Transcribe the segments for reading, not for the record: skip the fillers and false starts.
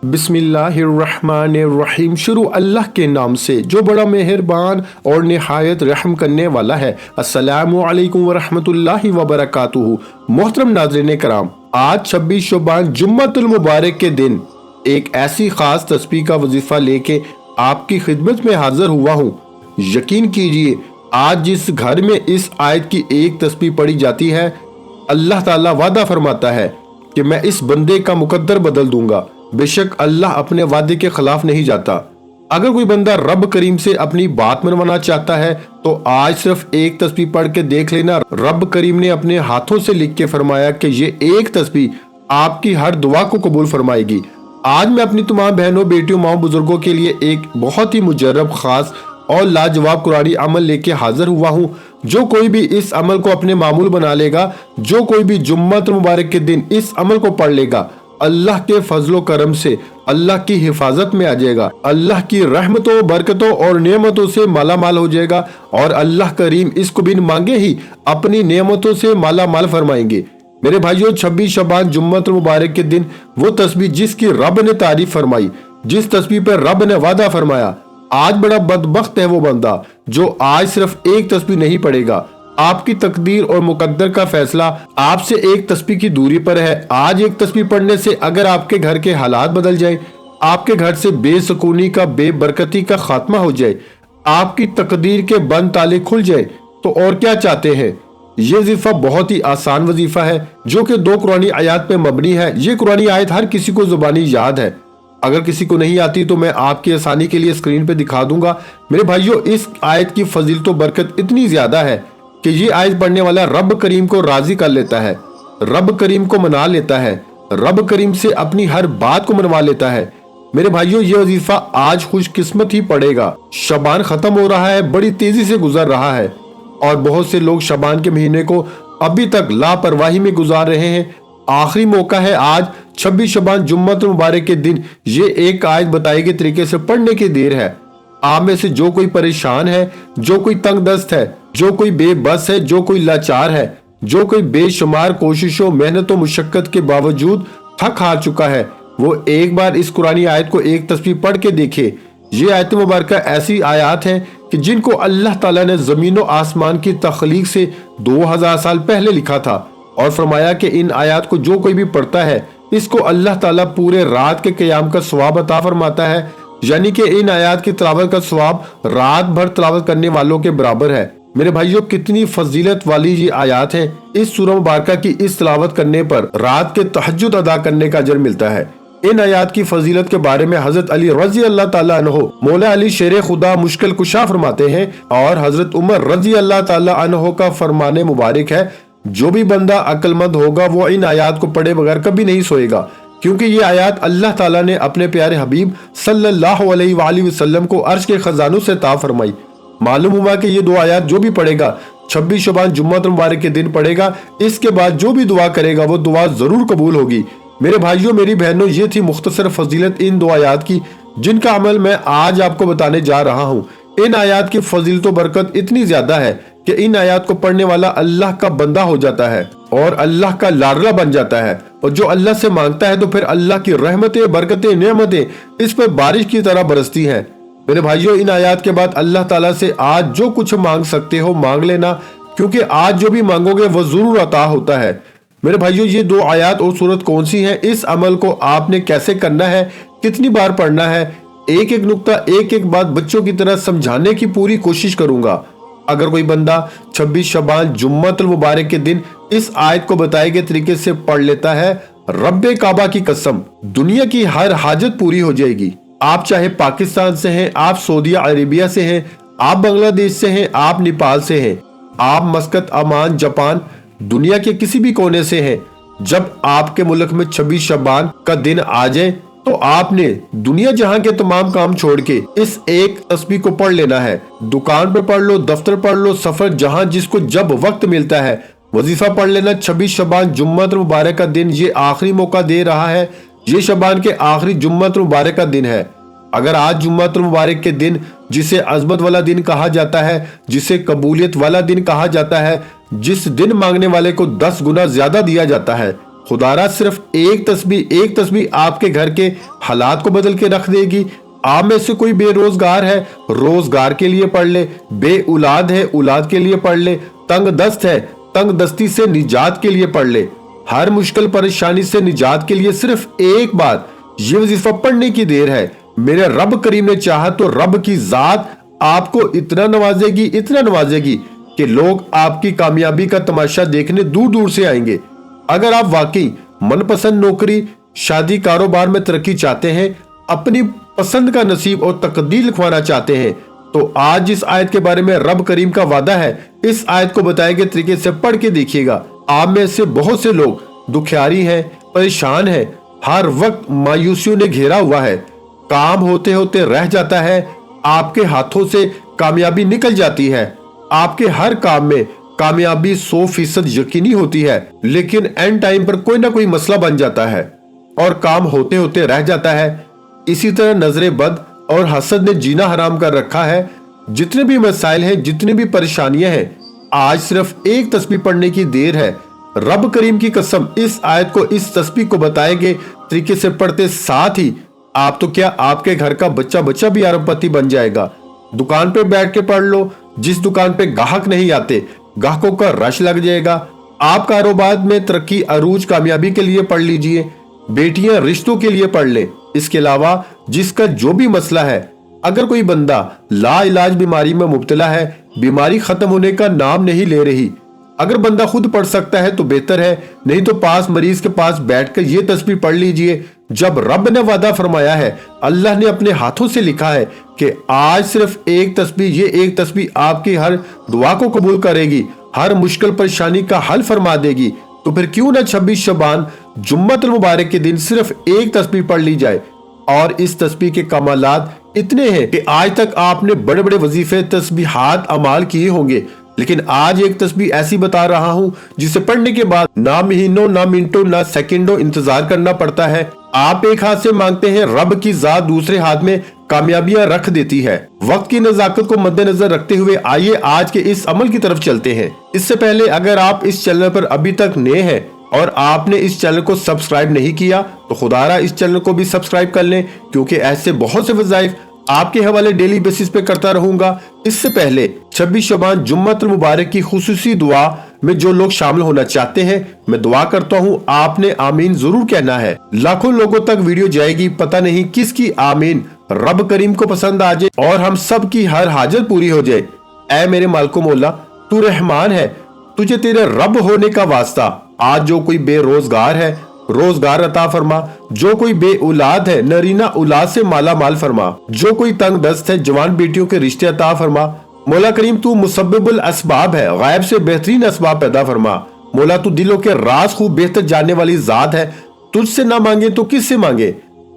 बिस्मिल्लाहिर्रहमानिर्रहीम। शुरू अल्लाह के नाम से जो बड़ा मेहरबान और निहायत रहम करने वाला है। अस्सलामु अलैकुम वरहमतुल्लाहि वबरकातुहू। मोहतरम नाज़रीन कराम, आज 26 शबान जुम्मतुल मुबारक के दिन एक ऐसी खास तस्बीह का वजीफा लेके आपकी खिदमत में हाजिर हुआ हूँ। यकीन कीजिए, आज जिस घर में इस आयत की एक तस्बीह पढ़ी जाती है, अल्लाह ताला वादा फरमाता है कि मैं इस बंदे का मुकद्दर बदल दूंगा। बेशक अल्लाह अपने वादे के खिलाफ नहीं जाता। अगर कोई बंदा रब करीम से अपनी बात मनवाना चाहता है तो आज सिर्फ एक तस्बीह पढ़ के देख लेना। रब करीम ने अपने हाथों से लिख के फरमाया कि ये एक तस्बीह आपकी हर दुआ को कबूल फरमाएगी। आज मैं अपनी तमाम बहनों, बेटियों, माओ, बुजुर्गों के लिए एक बहुत ही मुजर्रब, खास और लाजवाब कुरानी अमल लेके हाजिर हुआ हूँ। जो कोई भी इस अमल को अपने मामूल बना लेगा, जो कोई भी जुम्मतुल मुबारक के दिन इस अमल को पढ़ लेगा, अल्लाह के फजलो करम से अल्लाह की हिफाजत में आ जाएगा, अल्लाह की रहमतों, बरकतों और नेमतों से माला माल हो जाएगा और अल्लाह करीम इसको बिन मांगे ही अपनी नेमतों से माला माल फरमाएंगे। मेरे भाइयों, 26 शबान जुम्मतुल मुबारक के दिन वो तस्बीह जिसकी रब ने तारीफ फरमाई, जिस तस्बीह पर रब ने वादा फरमाया, आज बड़ा बदबख्त है वो बंदा जो आज सिर्फ एक तस्बीह नहीं पढ़ेगा। आपकी तकदीर और मुकद्दर का फैसला आपसे एक तस्बीह की दूरी पर है। आज एक तस्बीह पढ़ने से अगर आपके घर के हालात बदल जाए, आपके घर से बेसुकूनी का, बेबरकती का खात्मा हो जाए, आपकी तकदीर के बंद ताले खुल जाए, तो और क्या चाहते हैं। ये वजीफा बहुत ही आसान वजीफा है जो कि 2 कुरानी आयत पे मबनी है। ये कुरानी आयत हर किसी को जुबानी याद है। अगर किसी को नहीं आती तो मैं आपकी आसानी के लिए स्क्रीन पे दिखा दूंगा। मेरे भाइयों, इस आयत की फजीलत और बरकत इतनी ज्यादा है कि ये आयत पढ़ने वाला रब करीम को राजी कर लेता है, रब करीम को मना लेता है, रब करीम से अपनी हर बात को मनवा लेता है। मेरे भाइयों, ये वजीफा आज खुशकिस्मत ही पड़ेगा। शबान खत्म हो रहा है, बड़ी तेजी से गुजर रहा है और बहुत से लोग शबान के महीने को अभी तक लापरवाही में गुजार रहे हैं। आखिरी मौका है आज 26 शबान जुम्मतुल मुबारक के दिन ये एक आयत बताए गए तरीके से पढ़ने की देर है। आप में से जो कोई परेशान है, जो कोई तंग दस्त है, जो कोई बेबस है, जो कोई लाचार है, जो कोई बेशुमार कोशिशों, मेहनतों, मुशक्कत के बावजूद थक हार चुका है, वो एक बार इस कुरानी आयत को एक तस्बीह पढ़ के देखे। ये आयत मुबारक ऐसी आयत हैं कि जिनको अल्लाह ताला ने जमीन और आसमान की तख्लीक से 2000 साल पहले लिखा था और फरमाया कि इन आयत को जो कोई भी पढ़ता है, इसको अल्लाह ताला पूरे रात के क़याम का सवाब अता फरमाता है। यानी कि इन आयत की तिलावत का सवाब रात भर तिलावत करने वालों के बराबर है। मेरे भाइयों, कितनी फजीलत वाली ये आयत है। इस सूरह मुबारक की इस तिलावत करने पर रात के तहज्जुद अदा करने का अजर मिलता है। इन आयत की फजीलत के बारे में हजरत अली रजी अल्लाह ताला अन्हो, मौला अली शेर खुदा मुश्किल कुशा फरमाते हैं और हजरत उमर रजी अल्लाह ताला अन्हो का फरमाने मुबारक है, जो भी बंदा अक्लमंद होगा वो इन आयत को पढ़े बगैर कभी नहीं सोएगा, क्योंकि ये आयत अल्लाह ताला ने अपने प्यारे हबीब सल्लल्लाहु अलैहि वसल्लम को अर्श के खजानों से अता फरमाई। मालूम हुआ कि ये 2 आयत जो भी पढ़ेगा 26 शबान जुम्मतुल मुबारक के दिन पढ़ेगा, इसके बाद जो भी दुआ करेगा वो दुआ जरूर कबूल होगी। मेरे भाइयों, मेरी बहनों, ये थी मुख्तसर फजीलत इन 2 आयत की जिनका अमल मैं आज आपको बताने जा रहा हूँ। इन आयत की फजीलत बरकत इतनी ज्यादा है कि इन आयत को पढ़ने वाला अल्लाह का बंदा हो जाता है और अल्लाह का लाडला बन जाता है, और जो अल्लाह से मांगता है तो फिर अल्लाह की रहमतें, बरकतें, नेमतें इस पर बारिश की तरह बरसती हैं। मेरे भाइयों, इन आयत के बाद अल्लाह ताला से आज जो कुछ मांग सकते हो मांग लेना, क्योंकि आज जो भी मांगोगे वो जरूर अता होता है। मेरे भाइयों, ये 2 आयत और सूरत कौन सी है, इस अमल को आपने कैसे करना है, कितनी बार पढ़ना है, एक एक नुक्ता, एक एक बात बच्चों की तरह समझाने की पूरी कोशिश करूंगा। अगर कोई बंदा 26 शबान जुम्मतुल मुबारक के दिन इस आयत को बताए गए तरीके से पढ़ लेता है, रब्बे काबा की कसम, दुनिया की हर हाजत पूरी हो जाएगी। आप चाहे पाकिस्तान से हैं, आप सऊदी अरेबिया से हैं, आप बांग्लादेश से हैं, आप नेपाल से हैं, आप मस्कत, अमान, जापान, दुनिया के किसी भी कोने से हैं, जब आपके मुल्क में 26 शबान का दिन आ जाए तो आपने दुनिया जहां के तमाम काम छोड़ के इस एक तस्बीह को पढ़ लेना है। दुकान पर पढ़ लो, दफ्तर पढ़ लो, सफर, जहां जिसको जब वक्त मिलता है वजीफा पढ़ लेना। 26 शबान जुम्मतुल मुबारक का दिन ये आखिरी मौका दे रहा है। ये शबान के आखिरी जुम्मतुल मुबारक का दिन है। अगर आज जुम्मतुल मुबारक के दिन, जिसे अजमत वाला दिन कहा जाता है, जिसे कबूलियत वाला दिन कहा जाता है, जिस दिन मांगने वाले को 10 गुना ज्यादा दिया जाता है, खुदारा सिर्फ एक तस्बीह आपके घर के हालात को बदल के रख देगी। आप में से कोई बेरोजगार है, रोजगार के लिए पढ़ ले। बे औलाद है, औलाद के लिए पढ़ ले। तंग दस्त है, तंग दस्ती से निजात के लिए पढ़ ले। हर मुश्किल परेशानी से निजात के लिए सिर्फ एक बार ये वजीफा पढ़ने की देर है। मेरे रब करीम ने चाहा तो रब की जात आपको इतना नवाजेगी कि लोग आपकी कामयाबी का तमाशा देखने दूर दूर से आएंगे। अगर आप वाकई मनपसंद नौकरी, शादी, कारोबार में तरक्की चाहते हैं, अपनी पसंद का नसीब और तकदीर लिखवाना चाहते हैं, तो आज जिस आयत के बारे में रब करीम का वादा है, इस आयत को बताए गए तरीके से पढ़ के देखिएगा। आप में से बहुत से लोग दुखियारी हैं, परेशान हैं, हर वक्त मायूसियों ने घेरा हुआ है। काम होते होते रह जाता है, आपके हाथों से कामयाबी निकल जाती है। आपके हर काम में कामयाबी 100% यकीनी होती है, लेकिन एंड टाइम पर कोई ना कोई मसला बन जाता है और काम होते होते रह जाता है। इसी तरह नजरे बद और हसद ने जीना हराम कर रखा है। जितने भी मसाइल हैं, जितनी भी परेशानियां हैं, आज सिर्फ एक तस्बीह पढ़ने की देर है। रब करीम की कसम, इस आयत को, इस तस्बीह को बताए गए तरीके से पढ़ते साथ ही आप तो क्या, आपके घर का बच्चा भी अरबपति बन जाएगा। दुकान पे बैठ के पढ़ लो, जिस दुकान पे ग्राहक नहीं आते, ग्राहकों का रश लग जाएगा। आप कारोबार में तरक्की, अरूज, कामयाबी के लिए पढ़ लीजिए। बेटियां रिश्तों के लिए पढ़ ले। इसके अलावा जिसका जो भी मसला है, अगर कोई बंदा ला इलाज बीमारी में मुब्तला है, बीमारी खत्म होने का नाम नहीं ले रही, अगर बंदा खुद पढ़ सकता है तो बेहतर है, नहीं तो पास मरीज के पास बैठकर ये तस्बीह पढ़ लीजिए। जब रब ने वादा फरमाया है, अल्लाह ने अपने हाथों से लिखा है कि आज सिर्फ एक तस्बीह, ये एक तस्बीह आपकी हर दुआ को कबूल करेगी, हर मुश्किल परेशानी का हल फरमा देगी, तो फिर क्यों ना 26 शबान जुम्मतुल मुबारक के दिन सिर्फ एक तस्बीह पढ़ ली जाए। और इस तस्बीह के कमालात इतने हैं कि आज तक आपने बड़े बड़े वजीफे, तस्बीहात, अमाल किए होंगे, लेकिन आज एक तस्बीह ऐसी बता रहा हूँ जिसे पढ़ने के बाद ना महीनों, ना मिनटों, ना सेकंडों इंतजार करना पड़ता है। आप एक हाथ से मांगते हैं, रब की जात दूसरे हाथ में कामयाबियां रख देती है। वक्त की नजाकत को मद्देनजर रखते हुए आइए आज के इस अमल की तरफ चलते हैं। इससे पहले अगर आप इस चैनल पर अभी तक नए हैं और आपने इस चैनल को सब्सक्राइब नहीं किया तो खुदारा इस चैनल को भी सब्सक्राइब कर लें, क्योंकि ऐसे बहुत से वज़ाइफ आपके हवाले डेली बेसिस पे करता रहूंगा। इससे पहले 26 शबान जुम्मतुल मुबारक की खुसूसी दुआ में जो लोग शामिल होना चाहते हैं, मैं दुआ करता हूँ आपने आमीन जरूर कहना है। लाखों लोगों तक वीडियो जाएगी, पता नहीं किसकी आमीन रब करीम को पसंद आ जाए और हम सब की हर हाजत पूरी हो जाए। ऐ मेरे मालिक मौला, तू रहमान है, तुझे तेरे रब होने का वास्ता आज जो कोई बेरोजगार है, रोजगार अता फरमा। जो कोई बे औलाद है, नरीना औलाद से माला माल फरमा। जो कोई तंग दस्त है, जवान बेटियों के रिश्ते अता फरमा। मौला करीम तू मुसब्बिबुल असबाब है, गायब से बेहतरीन असबाब पैदा फरमा। मौला तू दिलों के राज खूब बेहतर जानने वाली जात है, तुझसे ना मांगे तो किससे मांगे।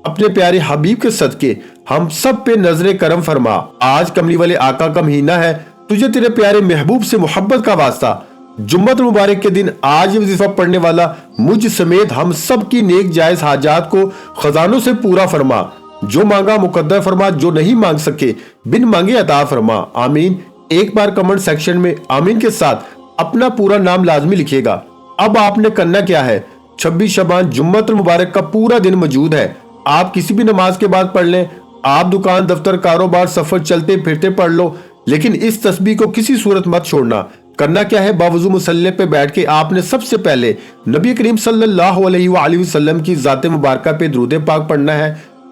अपने प्यारे हबीब के सदके हम सब पे नजरे करम फरमा। आज कमली वाले आका का महीना है, तुझे तेरे प्यारे महबूब से मोहब्बत का वास्ता। जुम्मत मुबारक के दिन आज ये वजीफा पढ़ने वाला मुझ समेत हम सब की नेक जायज हाजात को खजानों से पूरा फरमा। जो मांगा मुकद्दर फरमा, जो नहीं मांग सके बिन मांगे अता फरमा। आमीन। एक बार कमेंट सेक्शन में आमीन के साथ अपना पूरा नाम लाजमी लिखिएगा। अब आपने करना क्या है, 26 शबान जुम्मतुल मुबारक का पूरा दिन मौजूद है। आप किसी भी नमाज के बाद पढ़ लें, आप दुकान, दफ्तर, कारोबार, सफर चलते फिरते पढ़ लो, लेकिन इस तस्बीह को किसी सूरत मत छोड़ना। करना क्या है, बावजू मुसल्ले पे बैठ के आपने सबसे पहले नबी करीम सल्लल्लाहु अलैहि वसल्लम की जाते मुबारका पे दुरूद पाक पढ़ना है।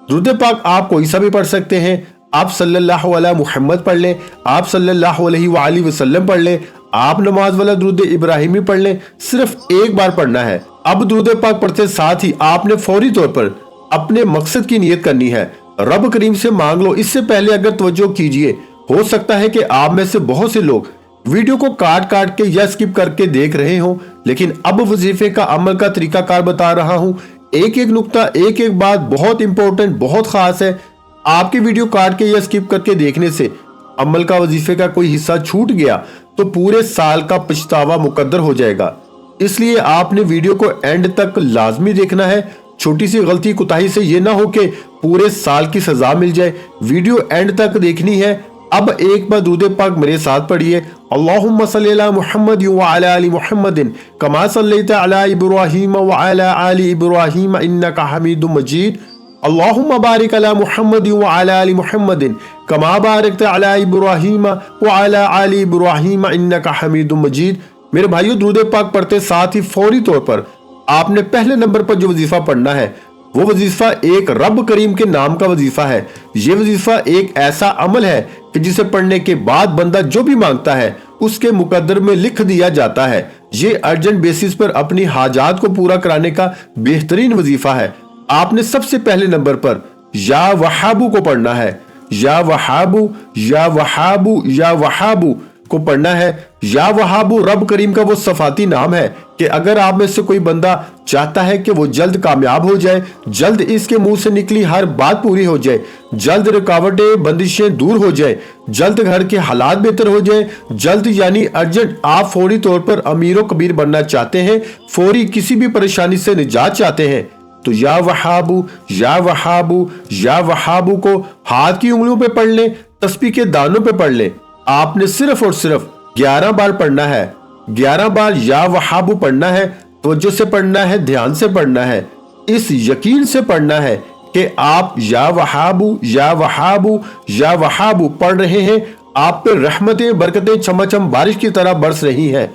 दुरूद पाक आप कोई सा भी पढ़ सकते हैं। आप सल्लल्लाहु अलैहि मुहम्मद पढ़ लें, आप सल्लल्लाहु अलैहि वसल्लम पढ़ लें, आप नमाज वाला दुरूद इब्राहिमी पढ़ लें। सिर्फ एक बार पढ़ना है। अब दुरूद पाक पढ़ते साथ ही आपने फौरी तौर पर अपने मकसद की नियत करनी है। रब करीम से मांग लो। इससे पहले अगर तवज्जो कीजिए, हो सकता है कि आप में से बहुत से लोग वीडियो को काट काट के या स्किप करके देख रहे हो, लेकिन अब वजीफे का अमल का तरीकाकार बता रहा हूँ। एक एक नुक्ता, एक एक बात बहुत इंपॉर्टेंट, बहुत खास है। आपकी वीडियो काट के या स्किप करके देखने से अमल का, वजीफे का कोई हिस्सा छूट गया तो पूरे साल का पछतावा मुकद्दर हो जाएगा। इसलिए आपने वीडियो को एंड तक लाजमी देखना है। छोटी सी गलती कुताही से ये ना हो कि पूरे साल की सजा मिल जाए। वीडियो एंड तक देखनी है। अब एक बार दुरूद पाक मेरे साथ पढ़िए अल्लाहुम्मा सल्लि अला मुहम्मद व अला आलि मुहम्मदिन कमा सल्लैता अला इब्राहीम व अला आलि इब्राहीम इन्नका हमीदुम मजीद। अल्लाहुम्मा बारिक अला मुहम्मद व अला आलि मुहम्मदिन कमा बारकता अला इब्राहीम व अला आलि इब्राहीम इन्नका हमीदुम मजीद। मेरे भाइयों, दुरूद पाक पढ़ते साथ ही फौरी तौर पर आपने पहले नंबर पर जो वजीफा पढ़ना है वो वजीफा एक रब करीम के नाम का वजीफा है। ये वजीफा एक ऐसा अमल है कि जिसे पढ़ने के बाद बंदा जो भी मांगता है उसके मुकद्दर में लिख दिया जाता है। ये अर्जेंट बेसिस पर अपनी हाजात को पूरा कराने का बेहतरीन वजीफा है। आपने सबसे पहले नंबर पर या वहाबू को पढ़ना है। या वहाबू, या वहाबू, या वहाबू को पढ़ना है। या वहाबू रब करीम का वो सफाती नाम है कि अगर आप में से कोई बंदा चाहता है कि वो जल्द कामयाब हो जाए, जल्द इसके मुंह से निकली हर बात पूरी हो जाए, जल्द रुकावटें बंदिशें दूर हो जाए, जल्द घर के हालात बेहतर हो जाए, जल्द यानी अर्जेंट आप फौरी तौर पर अमीर व कबीर बनना चाहते हैं, फौरी किसी भी परेशानी से निजात चाहते हैं, तो या वहाबू, या वहाबू, या वहाबू को हाथ की उंगलियों पे पढ़ लें, तस्बीह के दानों पे पढ़ लें। आपने सिर्फ और सिर्फ 11 बार पढ़ना है। 11 बार या वहाबू पढ़ना है, तवज्जो से पढ़ना है, ध्यान से पढ़ना है, इस यकीन से पढ़ना है कि आप या वहाबू, या वहाबू, या वहाबू पढ़ रहे हैं, आप पे रहमतें बरकतें चमचम बारिश की तरह बरस रही हैं।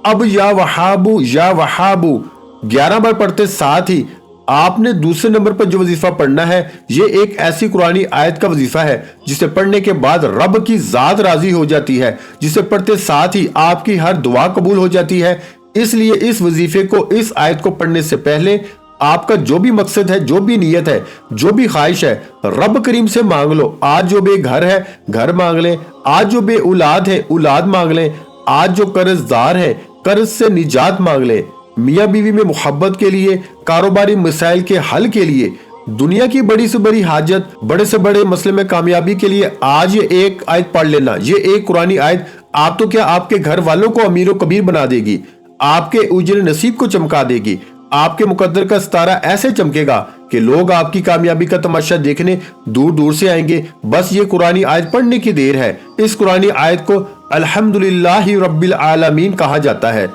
अब या वहाबू, या वहाबू 11 बार पढ़ते साथ ही आपने दूसरे नंबर पर जो वजीफा पढ़ना है ये एक ऐसी कुरानी आयत का वजीफा है जिसे पढ़ने के बाद रब की जात राजी हो जाती है, जिसे पढ़ते साथ ही आपकी हर दुआ कबूल हो जाती है। इसलिए इस वजीफे को, इस आयत को पढ़ने से पहले आपका जो भी मकसद है, जो भी नीयत है, जो भी ख्वाहिश है, रब करीम से मांग लो। आज जो बेघर है घर मांग लें, आज जो बे औलाद है औलाद मांग लें, आज जो कर्जदार है कर्ज से निजात मांग लें, मियाँ बीवी में मोहब्बत के लिए, कारोबारी मसाइल के हल के लिए, दुनिया की बड़ी से बड़ी हाजत, बड़े से बड़े मसले में कामयाबी के लिए आज ये एक आयत पढ़ लेना। ये एक कुरानी आयत आप तो क्या आपके घर वालों को अमीर व कबीर बना देगी, आपके उजर नसीब को चमका देगी, आपके मुकद्दर का सितारा ऐसे चमकेगा कि लोग आपकी कामयाबी का तमाशा देखने दूर दूर से आएंगे। बस ये कुरानी आयत पढ़ने की देर है। इस कुरानी आयत को अल्हम्दुलिल्लाहि रब्बिल आलमीन कहा जाता है।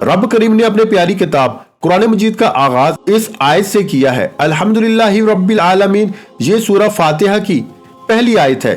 रब करीम ने अपने प्यारी किताब कुरान मजीद का आगाज इस आयत से किया है। अल्हम्दुलिल्लाहि रब्बिल आलमीन ये सूरह फातिहा की पहली आयत है।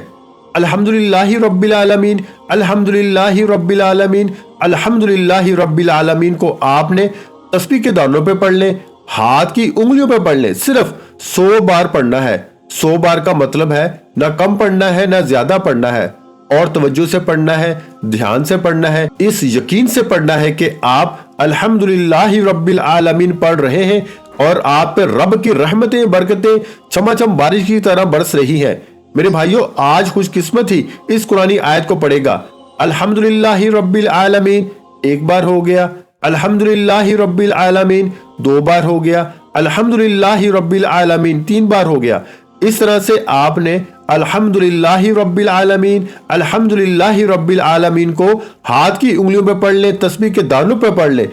अल्हम्दुलिल्लाहि रब्बिल आलमीन, अल्हम्दुलिल्लाहि रब्बिल आलमीन, अल्हम्दुलिल्लाहि रब्बिल आलमीन को आपने तस्बीह के दानों पे पढ़ लें, हाथ की उंगलियों पे पढ़ लें। सिर्फ 100 बार पढ़ना है। 100 बार का मतलब है ना कम पढ़ना है ना ज्यादा पढ़ना है, और तवज्जो से पढ़ना है, ध्यान से पढ़ना है, इस यकीन से पढ़ना है कि आप अल्हम्दुलिल्लाहि रब्बिल आलमीन पढ़ रहे हैं और आप पे रब की रहमतें बरकतें चमाचम बारिश की तरह बरस रही हैं। मेरे भाइयों, आज खुशकिस्मत ही इस कुरानी आयत को पढ़ेगा। अल्हम्दुलिल्लाहि रब्बिल आलमीन एक बार हो गया, अल्हम्दुलिल्लाहि रब्बिल आलमीन 2 बार हो गया, अल्हम्दुलिल्लाहि रब्बिल आलमीन 3 बार हो गया। इस तरह से आपने अल्हम्दुलिल्लाहि रब्बिल आलमीन, अल्हम्दुलिल्लाहि रब्बिल आलमीन को हाथ की उंगलियों पे पढ़ ले, तस्बीह के दानों पे पढ़ ले,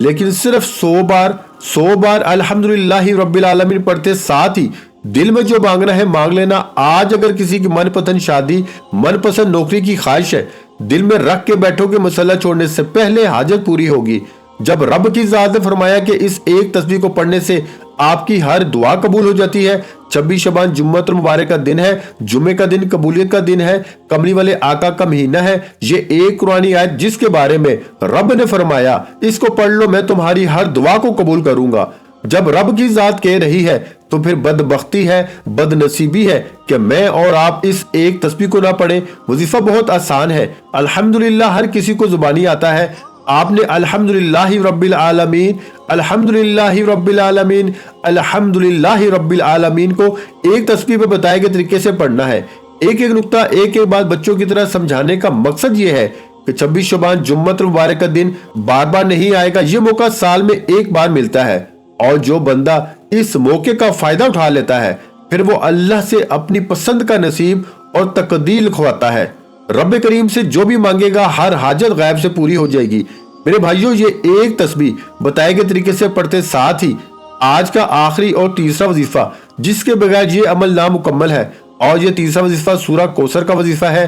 लेकिन सिर्फ 100 बार अल्हम्दुलिल्लाहि रब्बिल आलमीन पढ़ते साथ ही दिल में जो मांगना है मांग लेना। आज अगर किसी की मनपसंद शादी, मनपसंद नौकरी की ख्वाहिश है, दिल में रख के बैठोगे, मसला छोड़ने से पहले हाजत पूरी होगी। जब रब की ज़ात ने फरमाया कि इस एक तस्बीह को पढ़ने से आपकी हर दुआ कबूल हो जाती है। 26 शबान जुम्मतुल मुबारक का दिन है, जुम्मे का दिन कबूलियत का दिन है, कमली वाले आका का महीना है। ये एक कुरानी आयत जिसके बारे में रब ने फरमाया इसको पढ़ लो, मैं तुम्हारी हर दुआ को कबूल करूंगा। जब रब की ज़ात कह रही है तो फिर बदबख्ती है, बदनसीबी है कि मैं और आप इस एक तस्बीह को ना पढ़े। वजीफा बहुत आसान है। अल्हम्दुलिल्लाह हर किसी को जुबानी आता है। आपने अल्हम्दुलिल्लाहि रब्बिल आलमीन, अल्हम्दुलिल्लाहि रब्बिल आलमीन, अल्हम्दुलिल्लाहि रब्बिल आलमीन को एक तस्बीह पे बताए गए तरीके से पढ़ना है। एक एक नुक्ता, एक एक बात बच्चों की तरह समझाने का मकसद ये है कि 26 शबान जुम्मतुल मुबारक का दिन बार बार नहीं आएगा। ये मौका साल में एक बार मिलता है, और जो बंदा इस मौके का फायदा उठा लेता है फिर वो अल्लाह से अपनी पसंद का नसीब और तकदीर लिखवाता है। रब करीम से जो भी मांगेगा हर हाजत गायब से पूरी हो जाएगी। मेरे भाइयों, ये एक तस्बीह बताए गए तरीके से पढ़ते साथ ही आज का आखिरी और तीसरा वजीफा जिसके बगैर ये अमल नामुकम्मल है, और ये तीसरा वजीफा सूरह कौसर का वजीफा है।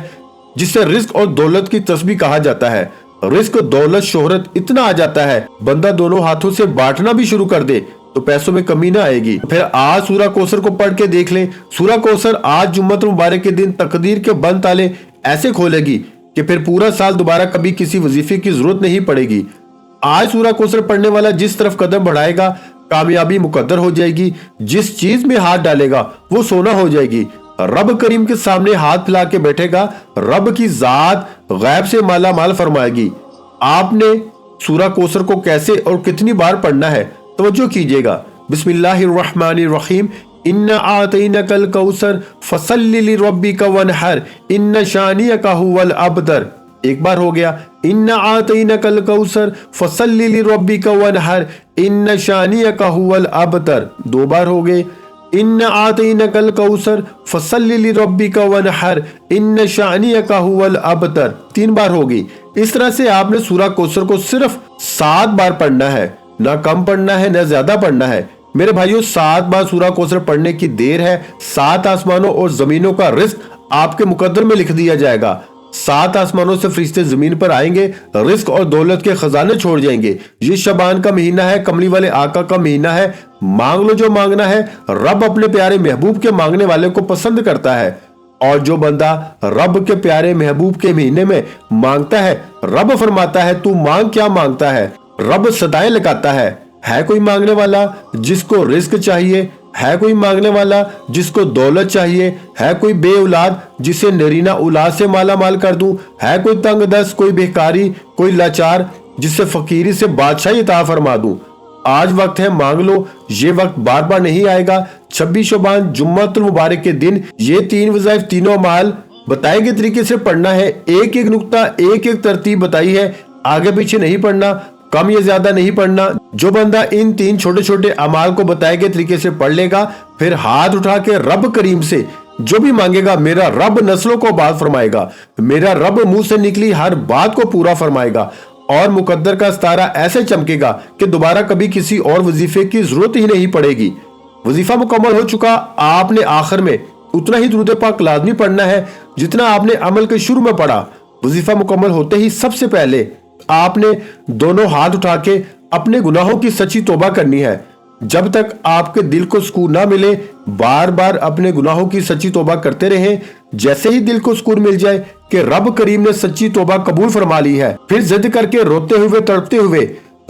जिसे रिस्क और दौलत की तस्बीह कहा जाता है। रिस्क, दौलत, शोहरत इतना आ जाता है, बंदा दोनों हाथों से बांटना भी शुरू कर दे तो पैसों में कमी ना आएगी। फिर आज सूरह कौसर को पढ़ के देख लें। सूरह कौसर आज जुम्मतुल मुबारक के दिन तकदीर के बंद ताले ऐसे खोलेगी कि फिर पूरा साल दोबारा कभी किसी वजीफे की जरूरत नहीं पड़ेगी। आज सूरह कौसर पढ़ने वाला जिस तरफ कदम बढ़ाएगा कामयाबी मुकद्दर हो जाएगी। जिस चीज में हाथ डालेगा वो सोना हो जाएगी। रब करीम के सामने हाथ फैला के बैठेगा, रब की जात गैब से माला माल फरमाएगी। आपने सूरह कौसर को कैसे और कितनी बार पढ़ना है, तवज्जो कीजिएगा। बिस्मिल्लाहिर्रहमानिर्रहीम। इन्ना आतैनकल कौसर फसल्लि लिरब्बिका वनहर इन्ना शानियका हुवल अबतर। एक बार हो गया, इन्ना आतैनकल कौसर फसल्लि लिरब्बिका वनहर इन्ना शानियका हुवल अबतर। दो बार हो गए, इन्ना आतैनकल कौसर फसल्लि लिरब्बिका वनहर इन्ना शानियका हुवल अबतर। तीन बार होगी। इस तरह से आपने सूरह कौसर को सिर्फ 7 बार पढ़ना है, ना कम पढ़ना है, ना ज्यादा पढ़ना है। मेरे भाइयों, 7 बार सूरह कौसर पढ़ने की देर है। 7 आसमानों और जमीनों का रिस्क आपके मुकद्दर में लिख दिया जाएगा। 7 आसमानों से फरिश्ते जमीन पर आएंगे, रिस्क और दौलत के खजाने छोड़ जाएंगे। ये शबान का महीना है, कमली वाले आका का महीना है। मांग लो जो मांगना है। रब अपने प्यारे महबूब के मांगने वाले को पसंद करता है, और जो बंदा रब के प्यारे महबूब के महीने में मांगता है, रब फरमाता है तू मांग क्या मांगता है। रब सदाएं लगाता है कोई मांगने वाला जिसको रिस्क चाहिए, है कोई मांगने वाला जिसको दौलत चाहिए, है कोई बे औलाद जिसे नरीना औलाद से माला माल कर दूं, है कोई तंग दस्त, कोई बेकारी, कोई लाचार जिसे फकीरी से बादशाही अता फरमा दूं। आज वक्त है, मांग लो। ये वक्त बार बार नहीं आएगा। 26 शबान जुम्मतुल मुबारक के दिन ये 3 वज़ाइफ, तीनों माल बताए गए तरीके से पढ़ना है। एक एक नुक्ता, एक एक तरतीब बताई है, आगे पीछे नहीं पढ़ना, कम या ज्यादा नहीं पढ़ना। जो बंदा इन 3 छोटे छोटे अमाल को बताए गए तरीके से पढ़ लेगा, फिर हाथ उठा के रब करीम से जो भी मांगेगा, मेरा रब नस्लों को बात फरमाएगा, मेरा रब मुंह से निकली हर बात को पूरा फरमाएगा, और मुकद्दर का सितारा ऐसे चमकेगा कि दोबारा कभी किसी और वजीफे की जरूरत ही नहीं पड़ेगी। वजीफा मुकम्मल हो चुका। आपने आखिर में उतना ही दुरूद पाक लाजमी पढ़ना है जितना आपने अमल के शुरू में पढ़ा। वजीफा मुकम्मल होते ही सबसे पहले आपने दोनों हाथ उठा के अपने गुनाहों की सच्ची तौबा करनी है। जब तक आपके दिल को सुकून ना मिले, बार बार अपने गुनाहों की सच्ची तौबा करते रहें। जैसे ही दिल को सुकून मिल जाए कि रब करीम ने सच्ची तौबा कबूल फरमा ली है, फिर जिद करके रोते हुए तड़पते हुए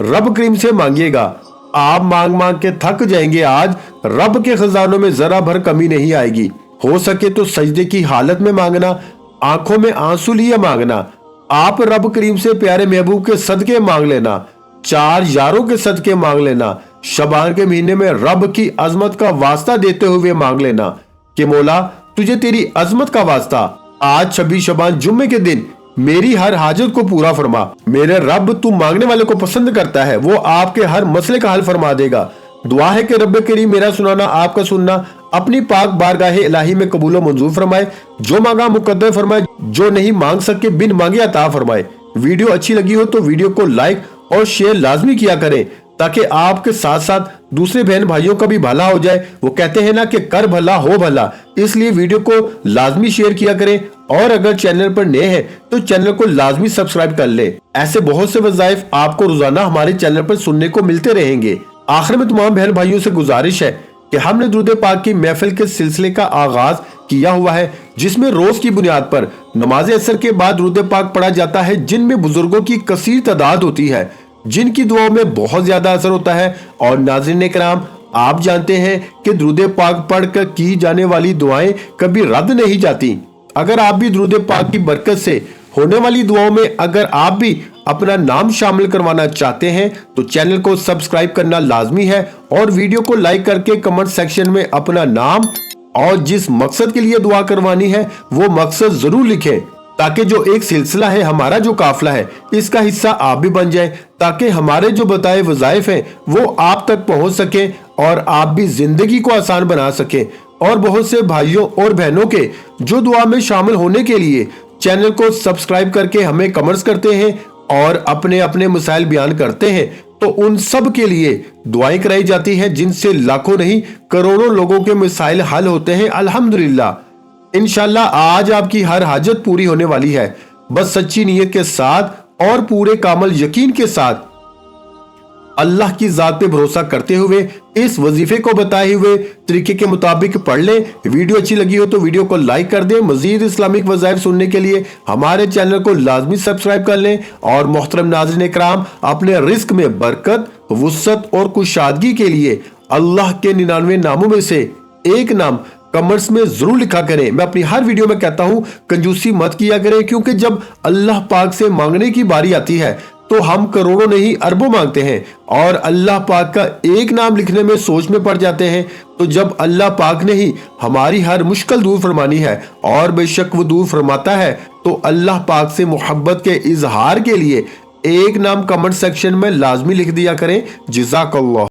रब करीम से मांगिएगा। आप मांग मांग के थक जाएंगे। आज रब के खजानों में जरा भर कमी नहीं आएगी। हो सके तो सजदे की हालत में मांगना, आंखों में आंसू लिए मांगना। आप रब करीम से प्यारे महबूब के सदके मांग लेना, 4 यारों के सदके मांग लेना। शबान के महीने में रब की अजमत का वास्ता देते हुए मांग लेना कि मौला तुझे तेरी अजमत का वास्ता, आज 26 शबान जुम्मे के दिन मेरी हर हाजत को पूरा फरमा। मेरे रब तू मांगने वाले को पसंद करता है, वो आपके हर मसले का हल फरमा देगा। दुआ है कि रब करीम मेरा सुनाना, आपका सुनना अपनी पाक बारगाह इलाही में कबूल मंजूर फरमाए। जो मांगा मुकद्दर फरमाए, जो नहीं मांग सके बिन मांगे अता फरमाए। वीडियो अच्छी लगी हो तो वीडियो को लाइक और शेयर लाजमी किया करें, ताकि आपके साथ साथ दूसरे बहन भाइयों का भी भला हो जाए। वो कहते हैं ना कि कर भला हो भला, इसलिए वीडियो को लाजमी शेयर किया करें। और अगर चैनल पर नए हैं तो चैनल को लाजमी सब्सक्राइब कर ले। ऐसे बहुत से वज़ाइफ आपको रोजाना हमारे चैनल पर सुनने को मिलते रहेंगे। आखिर में तमाम बहन भाइयों से गुजारिश है कि हमने दुरूद पाक की महफिल के सिलसिले का आगाज किया हुआ है, जिसमें रोज की बुनियाद पर नमाज असर के बाद दुरूद पाक पढ़ा जाता है, जिनमें बुजुर्गों की कसीर तादाद होती है, जिनकी दुआओं में बहुत ज्यादा असर होता है। और नाज़रीन कराम, आप जानते हैं कि दुरूद पाक पढ़कर की जाने वाली दुआएं कभी रद्द नहीं जाती। अगर आप भी दुरूद पाक की बरकत से होने वाली दुआओं में अगर आप भी अपना नाम शामिल करवाना चाहते हैं तो चैनल को सब्सक्राइब करना लाजमी है, और वीडियो को लाइक करके कमेंट सेक्शन में अपना नाम और जिस मकसद के लिए दुआ करवानी है वो मकसद जरूर लिखें, ताकि जो एक सिलसिला है, हमारा जो काफिला है, इसका हिस्सा आप भी बन जाए, ताकि हमारे जो बताए वज़ाइफ हैं वो आप तक पहुंच सके और आप भी जिंदगी को आसान बना सके। और बहुत से भाइयों और बहनों के जो दुआ में शामिल होने के लिए चैनल को सब्सक्राइब करके हमें कमेंट्स करते हैं और अपने अपने मसाइल बयान करते हैं, तो उन सब के लिए दुआएं कराई जाती हैं, जिनसे लाखों नहीं करोड़ों लोगों के मसाइल हल होते हैं अल्हम्दुलिल्लाह। इंशाल्लाह आज आपकी हर हाजत पूरी होने वाली है। बस सच्ची नीयत के साथ और पूरे कामल यकीन के साथ अल्लाह की जात पे भरोसा करते हुए इस वजीफे को बताए हुए तरीके के मुताबिक पढ़ लें। वीडियो अच्छी लगी हो तो वीडियो को लाइक कर दें। मजीद इस्लामिक वज़ाइफ सुनने के लिए हमारे चैनल को लाजमी सब्सक्राइब कर लें। और मोहतरम नाज़रीन इकराम, अपने रिस्क में बरकत, वुसअत और कुशादगी के लिए अल्लाह के 99 नामों में से एक नाम कमेंट्स में जरूर लिखा करें। मैं अपनी हर वीडियो में कहता हूं कंजूसी मत किया करें, क्योंकि जब अल्लाह पाक से मांगने की बारी आती है तो हम करोड़ों नहीं अरबों मांगते हैं और अल्लाह पाक का एक नाम लिखने में सोच में पड़ जाते हैं। तो जब अल्लाह पाक ने ही हमारी हर मुश्किल दूर फरमानी है और बेशक वो दूर फरमाता है, तो अल्लाह पाक से मोहब्बत के इजहार के लिए एक नाम कमेंट सेक्शन में लाजमी लिख दिया करें। जज़ाकल्लाह।